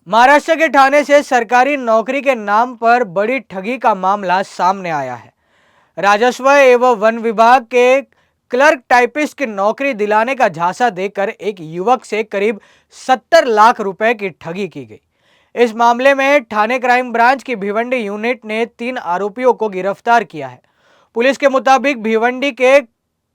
महाराष्ट्र के ठाणे से सरकारी नौकरी के नाम पर बड़ी ठगी का मामला सामने आया है। राजस्व एवं वन विभाग के क्लर्क टाइपिस्ट की नौकरी दिलाने का झांसा देकर एक युवक से करीब 70 लाख रुपए की ठगी की गई। इस मामले में ठाणे क्राइम ब्रांच की भिवंडी यूनिट ने 3 आरोपियों को गिरफ्तार किया है। पुलिस के मुताबिक भिवंडी के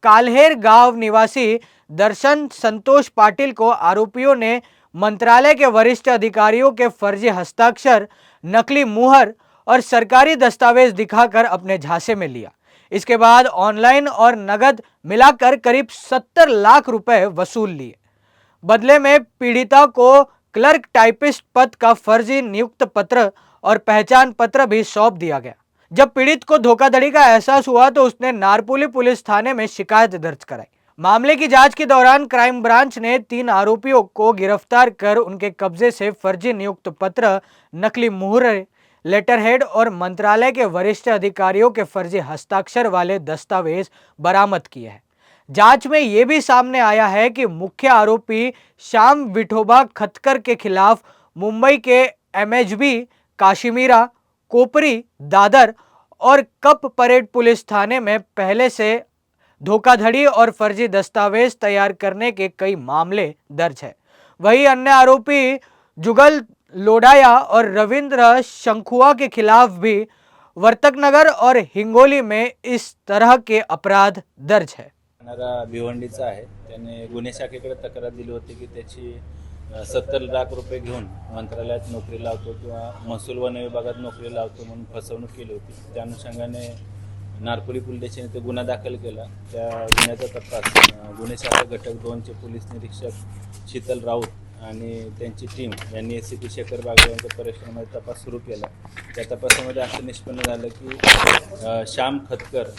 काल्हेर गांव निवासी दर्शन संतोष पाटिल को आरोपियों ने मंत्रालय के वरिष्ठ अधिकारियों के फर्जी हस्ताक्षर, नकली मुहर और सरकारी दस्तावेज दिखाकर अपने झांसे में लिया। इसके बाद ऑनलाइन और नगद मिलाकर करीब 70 लाख रुपए वसूल लिए। बदले में पीड़िता को क्लर्क टाइपिस्ट पद का फर्जी नियुक्त पत्र और पहचान पत्र भी सौंप दिया गया। जब पीड़ित को धोखाधड़ी का एहसास हुआ तो उसने नारपुली पुलिस थाने में शिकायत दर्ज कराई। मामले की जांच के दौरान क्राइम ब्रांच ने 3 आरोपियों को गिरफ्तार कर उनके कब्जे से फर्जी नियुक्त पत्र, नकली मुहर, लेटरहेड और मंत्रालय के वरिष्ठ अधिकारियों के फर्जी हस्ताक्षर वाले दस्तावेज बरामद किए हैं। जांच में यह भी सामने आया है कि मुख्य आरोपी श्याम विठोबा खतकर के खिलाफ मुंबई के एमएचबी, काशीमीरा, कोपरी, दादर और कप परेड पुलिस थाने में पहले से धोखाधड़ी और फर्जी दस्तावेज तैयार करने के कई मामले दर्ज है। वहीं अन्य आरोपी जुगल लोढ़ाया और रविंद्र शंखुआ के खिलाफ भी वर्तकनगर और हिंगोली में इस तरह के अपराध दर्ज है। भिवंडीचा आहे, त्याने गुन्हे शाखेकडे तक्रार दिली होती की त्याची 70 लाख रुपये घेऊन मंत्रालयात नोकरी लावतो किंवा महसूल वन विभागात नोकरी लावतो म्हणून फसवणूक केली होती। त्या अनुषंगाने नारपुली पोलीस स्टेशनने गुन्हा दाखल केला। त्या गुन्ह्याचा तपास गुन्हे शाखा घटक 2 चे पोलीस निरीक्षक शीतल राऊत आणि त्यांची टीम यांनी एसीपी शेखर बागवे यांच्या परीक्षणामध्ये तपास सुरू केला। त्या तपासामध्ये असं निष्पन्न झालं की श्याम खतकर,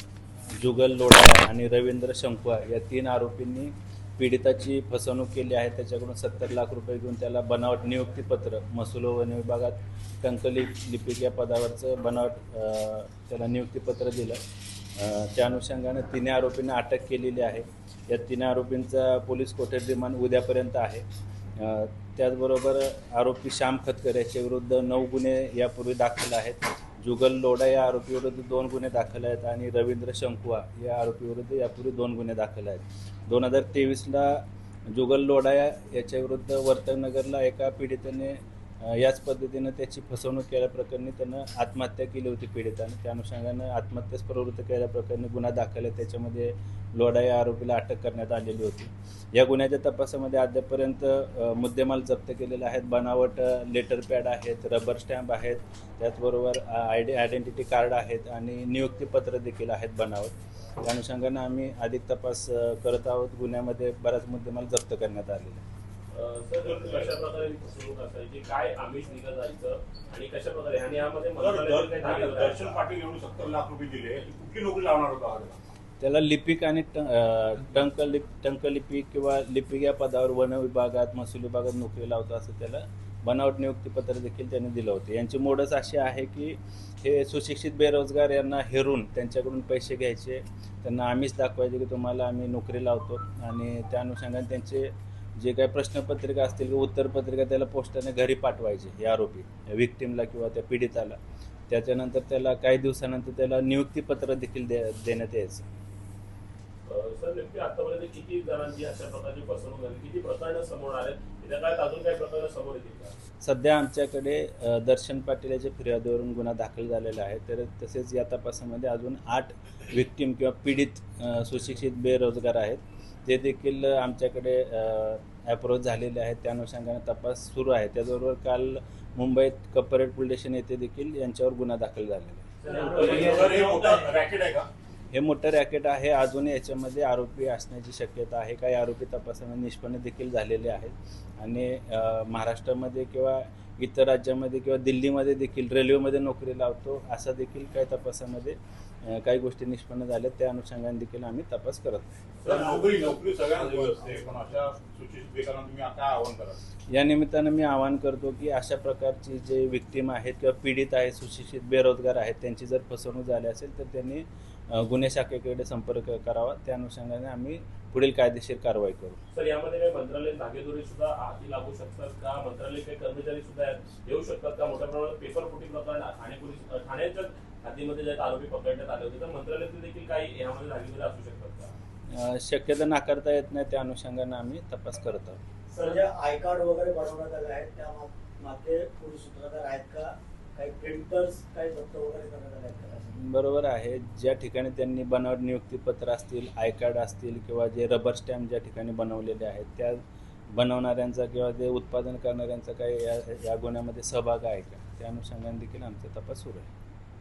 जुगल लोढ़ाया आणि रविंद्र शंखुआ या 3 आरोपींनी पीडिताची फसवणूक केली आहे। त्याच्याकडून 70 लाख रुपये घेऊन त्याला बनावट नियुक्तीपत्र, महसूल वन विभागात टंकलिपिक या पदावरचं बनावट त्याला नियुक्तीपत्र दिलं। त्या अनुषंगाने 3 आरोपींना अटक केलेली आहे। या 3 आरोपींचा पोलीस कोठडी रिमांड उद्यापर्यंत आहे। त्याचबरोबर आरोपी श्याम खतकर याच्या विरुद्ध 9 गुन्हे यापूर्वी दाखल आहेत। जुगल लोढ़ा या आरोपीविरुद्ध 2 गुन्हे दाखल आहेत आणि रविंद्र शंखुआ या आरोपीविरुद्ध यापूर्वी 2 गुन्हे दाखल आहेत। 2023ला जुगल लोढ़ा याच्या विरुद्ध वर्तकनगरला एका पीडितेने याच पद्धतीने त्याची फसवणूक केल्याप्रकरणी त्यानं आत्महत्या केली होती पीडिताने। त्या अनुषंगाने आत्महत्येस प्रवृत्त केल्याप्रकरणी गुन्हा दाखल आहे। त्याच्यामध्ये लोढ़ा या आरोपीला अटक करण्यात आलेली होती। या गुन्ह्याच्या तपासामध्ये अद्यापर्यंत मुद्देमाल जप्त केलेले आहेत। बनावट लेटर पॅड आहेत, रबर स्टॅम्प आहेत, त्याचबरोबर आयडेंटिटी कार्ड आहेत आणि नियुक्तीपत्र देखील आहेत बनावट। त्या अनुषंगाने आम्ही अधिक तपास करत आहोत। गुन्ह्यामध्ये बराच मुद्देमाल जप्त करण्यात आलेला आहे। सर कशा प्रकारे फसवणूक असायची, काय आमिष निघत जायचं आणि कशा प्रकारे आणि यामध्ये दर्शन पाटील एवढे 70 लाख रुपये दिले, कुठली नोकरी लावणार होता? त्याला लिपिक आणि टंकलिपिक किंवा लिपिक या पदावर वन विभागात, महसूल विभागात नोकरी लावतो असं त्याला बनावट नियुक्तीपत्र देखील त्यांनी दिलं होतं। यांची मोडच अशी आहे की हे सुशिक्षित बेरोजगार यांना हेरून त्यांच्याकडून पैसे घ्यायचे, त्यांना आमिष दाखवायचे की तुम्हाला आम्ही नोकरी लावतो आणि त्या अनुषंगाने त्यांचे जे काही प्रश्नपत्रिका असतील किंवा उत्तरपत्रिका त्याला पोस्टाने घरी पाठवायचे हे आरोपी विक्टिमला किंवा त्या पीडिताला। त्याच्यानंतर त्याला काही दिवसानंतर त्याला नियुक्तीपत्र देखील देण्यात यायचं। सर नेमकी आतापर्यंत किती जणांची अशा प्रकारची फसवणूक झाली, किती प्रकरणं समोर आले, त्या काळात अजून काही प्रकरणं समोर येतील का? सध्या आमच्याकडे दर्शन पाटील याच्या फिर्यादीवरून गुन्हा दाखल झालेला आहे। तर तसेच या तपासामध्ये अजून 8 विक्टिम किंवा पीडित सुशिक्षित बेरोजगार आहेत, ते देखील आमच्याकडे अप्रोच झालेले आहेत। त्या अनुषंगाने तपास सुरू आहे। त्याचबरोबर काल मुंबईत कप परेड पोलीस स्टेशन येथे देखील यांच्यावर गुन्हा दाखल झालेला आहे। हे मोठं रॅकेट आहे। अजून याच्यामध्ये आरोपी असण्याची शक्यता आहे। काही आरोपी तपासामध्ये निष्पन्न देखील झालेले आहेत आणि महाराष्ट्रामध्ये किंवा इतर राज्यामध्ये किंवा दिल्लीमध्ये देखील रेल्वेमध्ये नोकरी लावतो असा देखील काही तपासामध्ये काही गोष्टी निष्पन्न झाल्या, त्या अनुषंगाने देखील आम्ही तपास करत आहे. तर नोकरी सगळ्यांना हवी असते, पण अशा सुशिक्षित बेकारांना तुम्ही काय आव्हान कराल? या निमित्तानं मी आवाहन करतो की अशा प्रकारची जे विक्टीम आहेत किंवा पीडित आहेत, सुशिक्षित बेरोजगार आहेत, त्यांची जर फसवणूक झाली असेल तर त्यांनी गुन्हे शाखेकडे संपर्क करावा. त्या अनुषंगाने आम्ही पुढील कायदेशीर कारवाई करू. सर, यामध्ये काही मंत्रालयीन धागेदोरे सुद्धा हाती लागू शकतात का? मंत्रालयीन काही कर्मचारी सुद्धा येऊ शकतात का? मोठ्या प्रमाणात पेपर फुटिंग प्रकरण ठाण्याच्या हद्दीमध्ये जे आरोपी पकडण्यात आले होते, तर मंत्रालयातील देखील काही यामध्ये धागेदोरे असू शकतात का? शक्यता नाकारता येत नाही, त्या अनुषंगाने आम्ही तपास करत आहोत. सर, जे आय कार्ड वगैरे बनवण्यात आले आहेत त्या मागे पोलीस सूत्रधार आहेत का? काही प्रिंटर्स काही जप्त वगैरे करण्यात आले आहेत का? बरोबर आहे. ज्या ठिकाणी त्यांनी बनावट नियुक्तीपत्र असतील, आय कार्ड असतील किंवा जे रबर स्टॅम्प ज्या ठिकाणी बनवलेले आहेत, त्या बनवणाऱ्यांचा किंवा ते उत्पादन करणाऱ्यांचा काही या गुन्ह्यामध्ये सहभाग आहे का, त्या अनुषंगाने देखील आमचा तपास सुरू आहे.